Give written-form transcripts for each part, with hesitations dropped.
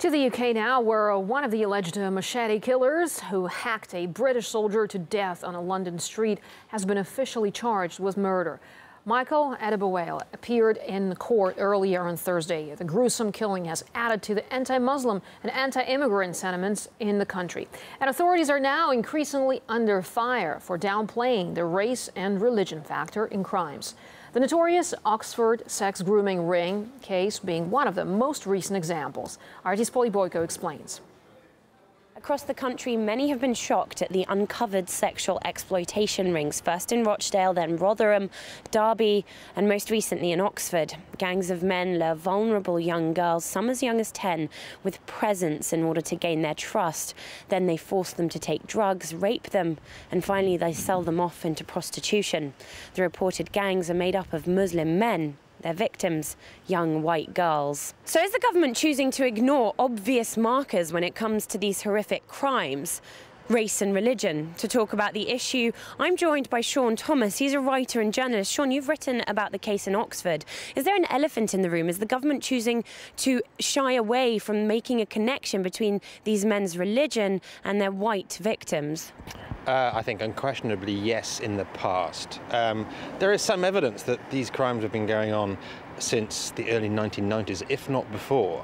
To the UK now, where one of the alleged machete killers who hacked a British soldier to death on a London street has been officially charged with murder. Michael Adebowale appeared in court earlier on Thursday. The gruesome killing has added to the anti-Muslim and anti-immigrant sentiments in the country. And authorities are now increasingly under fire for downplaying the race and religion factor in crimes. The notorious Oxford sex grooming ring case being one of the most recent examples. RT's Polly Boyko explains. Across the country, many have been shocked at the uncovered sexual exploitation rings, first in Rochdale, then Rotherham, Derby, and most recently in Oxford. Gangs of men lure vulnerable young girls, some as young as 10, with presents in order to gain their trust. Then they force them to take drugs, rape them, and finally they sell them off into prostitution. The reported gangs are made up of Muslim men. Their victims, young white girls. So is the government choosing to ignore obvious markers when it comes to these horrific crimes? Race and religion. To talk about the issue, I'm joined by Sean Thomas. He's a writer and journalist. Sean, you've written about the case in Oxford. Is there an elephant in the room? Is the government choosing to shy away from making a connection between these men's religion and their white victims? I think unquestionably yes in the past. There is some evidence that these crimes have been going on since the early 1990s, if not before.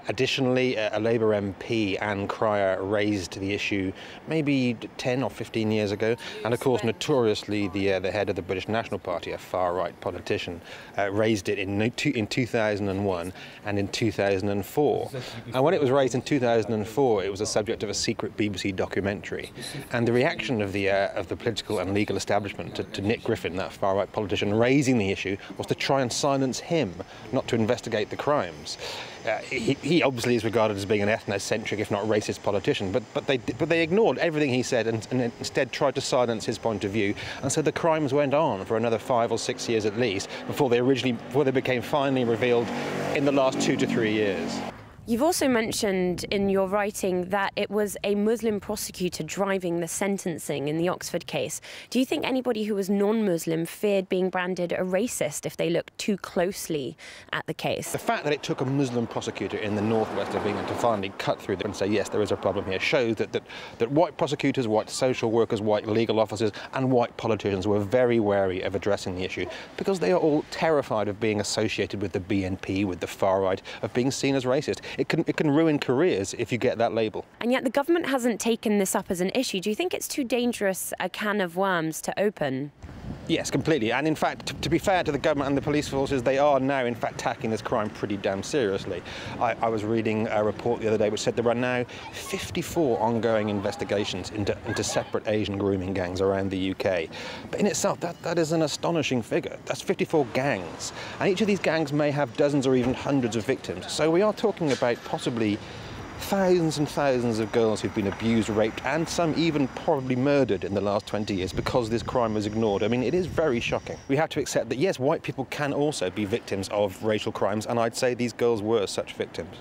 Additionally, a Labour MP, Anne Cryer, raised the issue maybe 10 or 15 years ago. And of course, notoriously, the head of the British National Party, a far-right politician, raised it in 2001 and in 2004. And when it was raised in 2004, it was a subject of a secret BBC documentary. And the reaction of the political and legal establishment to Nick Griffin, that far-right politician, raising the issue was to try and silence him, not to investigate the crimes. He obviously is regarded as being an ethnocentric, if not racist, politician, but they ignored everything he said and instead tried to silence his point of view. And so the crimes went on for another 5 or 6 years at least before they became finally revealed in the last 2 to 3 years. You've also mentioned in your writing that it was a Muslim prosecutor driving the sentencing in the Oxford case. Do you think anybody who was non-Muslim feared being branded a racist if they looked too closely at the case? The fact that it took a Muslim prosecutor in the northwest of England to finally cut through and say, yes, there is a problem here, shows that white prosecutors, white social workers, white legal officers and white politicians were very wary of addressing the issue because they are all terrified of being associated with the BNP, with the far right, of being seen as racist. It can ruin careers if you get that label. And yet the government hasn't taken this up as an issue. Do you think it's too dangerous a can of worms to open? Yes, completely. And in fact, to be fair to the government and the police forces, they are now in fact tackling this crime pretty damn seriously. I was reading a report the other day which said there are now 54 ongoing investigations into separate Asian grooming gangs around the UK. But in itself, that is an astonishing figure. That's 54 gangs. And each of these gangs may have dozens or even hundreds of victims. So we are talking about possibly thousands and thousands of girls who've been abused, raped, and some even probably murdered in the last 20 years because this crime was ignored. I mean, it is very shocking. We have to accept that, yes, white people can also be victims of racial crimes, and I'd say these girls were such victims.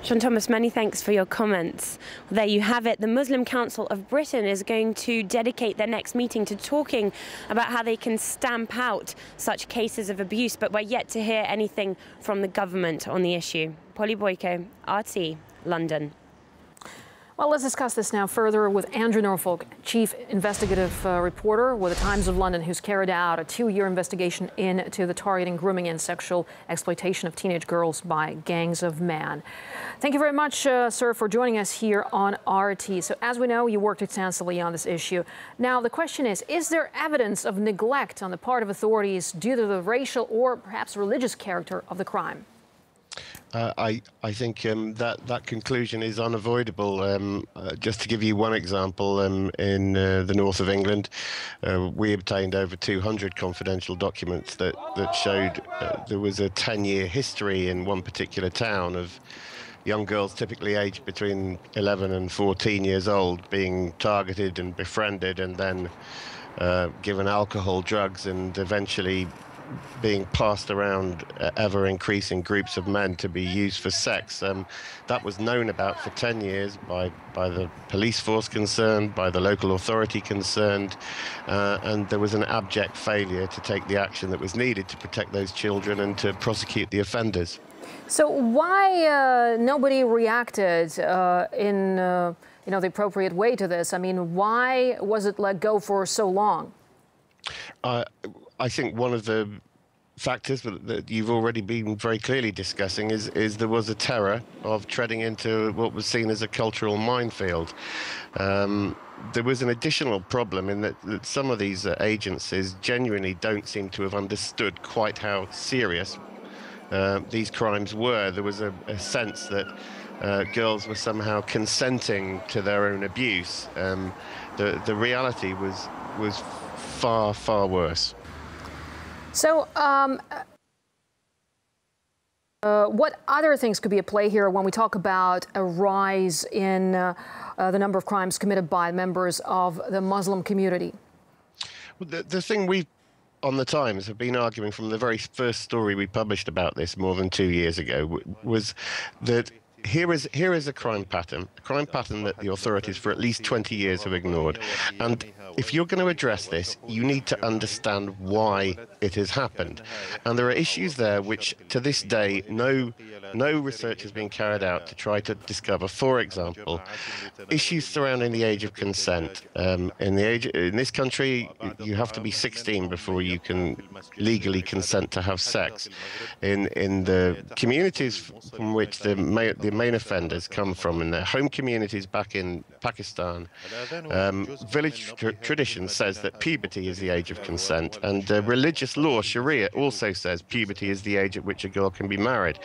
Sean Thomas, many thanks for your comments. Well, there you have it. The Muslim Council of Britain is going to dedicate their next meeting to talking about how they can stamp out such cases of abuse, but we're yet to hear anything from the government on the issue. Polly Boyko, RT, London. Well, let's discuss this now further with Andrew Norfolk, chief investigative reporter with the Times of London, who's carried out a 2-year investigation into the targeting, grooming and sexual exploitation of teenage girls by gangs of men. Thank you very much, sir, for joining us here on RT. So as we know, you worked extensively on this issue. Now, the question is there evidence of neglect on the part of authorities due to the racial or perhaps religious character of the crime? I think that conclusion is unavoidable. Just to give you one example, in the north of England, we obtained over 200 confidential documents that showed there was a 10-year history in one particular town of young girls typically aged between 11 and 14 years old being targeted and befriended and then given alcohol, drugs, and eventually being passed around ever-increasing groups of men to be used for sex. That was known about for 10 years by the police force concerned, by the local authority concerned, and there was an abject failure to take the action that was needed to protect those children and to prosecute the offenders. So why nobody reacted in the appropriate way to this? I mean, why was it let go for so long? I think one of the factors that you've already been very clearly discussing is there was a terror of treading into what was seen as a cultural minefield. There was an additional problem in that some of these agencies genuinely don't seem to have understood quite how serious these crimes were. There was a sense that girls were somehow consenting to their own abuse. The reality was far, far worse. So what other things could be at play here when we talk about a rise in the number of crimes committed by members of the Muslim community? Well, the thing we on the Times have been arguing from the very first story we published about this more than 2 years ago was that here is a crime pattern that the authorities for at least 20 years have ignored. And if you're going to address this, you need to understand why it has happened. And there are issues there which, to this day, no research has been carried out to try to discover. For example, issues surrounding the age of consent. In this country, you have to be 16 before you can legally consent to have sex. In the communities from which the main offenders come from, in their home communities back in Pakistan, village tradition says that puberty is the age of consent, and religious law, Sharia, also says puberty is the age at which a girl can be married.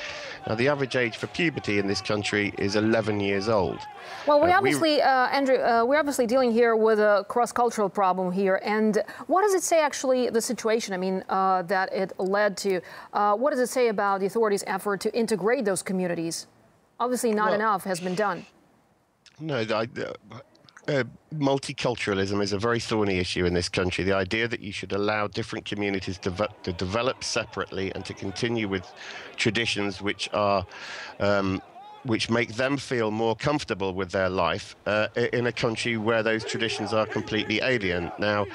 Now, the average age for puberty in this country is 11 years old. Well, we obviously, Andrew, we're obviously dealing here with a cross-cultural problem here. And what does it say, actually, the situation, I mean, that it led to? What does it say about the authorities' effort to integrate those communities? Obviously, not enough has been done. No, multiculturalism is a very thorny issue in this country. The idea that you should allow different communities to develop separately and to continue with traditions which are which make them feel more comfortable with their life in a country where those traditions are completely alien. Now,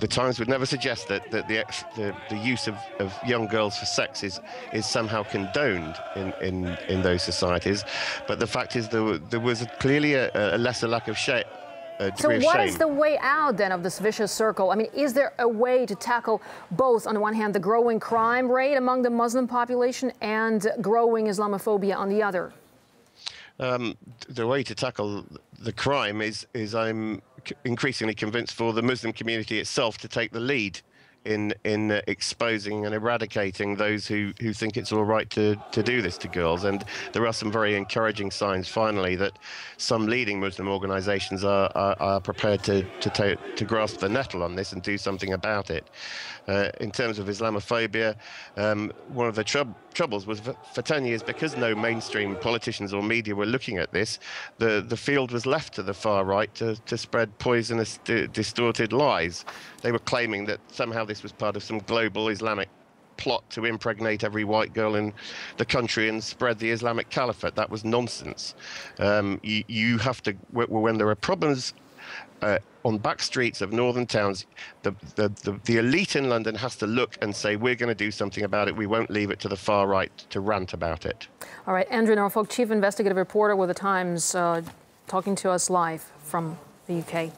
the Times would never suggest that the use of young girls for sex is somehow condoned in those societies, but the fact is there was clearly a lesser lack of shame. So what is the way out then of this vicious circle? I mean, is there a way to tackle both, on the one hand, the growing crime rate among the Muslim population and growing Islamophobia on the other? The way to tackle the crime is I'm increasingly convinced, for the Muslim community itself to take the lead in exposing and eradicating those who think it's all right to do this to girls. And there are some very encouraging signs, finally, that some leading Muslim organizations are prepared to grasp the nettle on this and do something about it. In terms of Islamophobia, one of the troubles was for 10 years, because no mainstream politicians or media were looking at this, the field was left to the far right to spread poisonous, distorted lies. They were claiming that somehow this was part of some global Islamic plot to impregnate every white girl in the country and spread the Islamic caliphate. That was nonsense. You have to, when there are problems on back streets of northern towns, the elite in London has to look and say, we're going to do something about it. We won't leave it to the far right to rant about it. All right, Andrew Norfolk, Chief Investigative Reporter with The Times, talking to us live from the UK.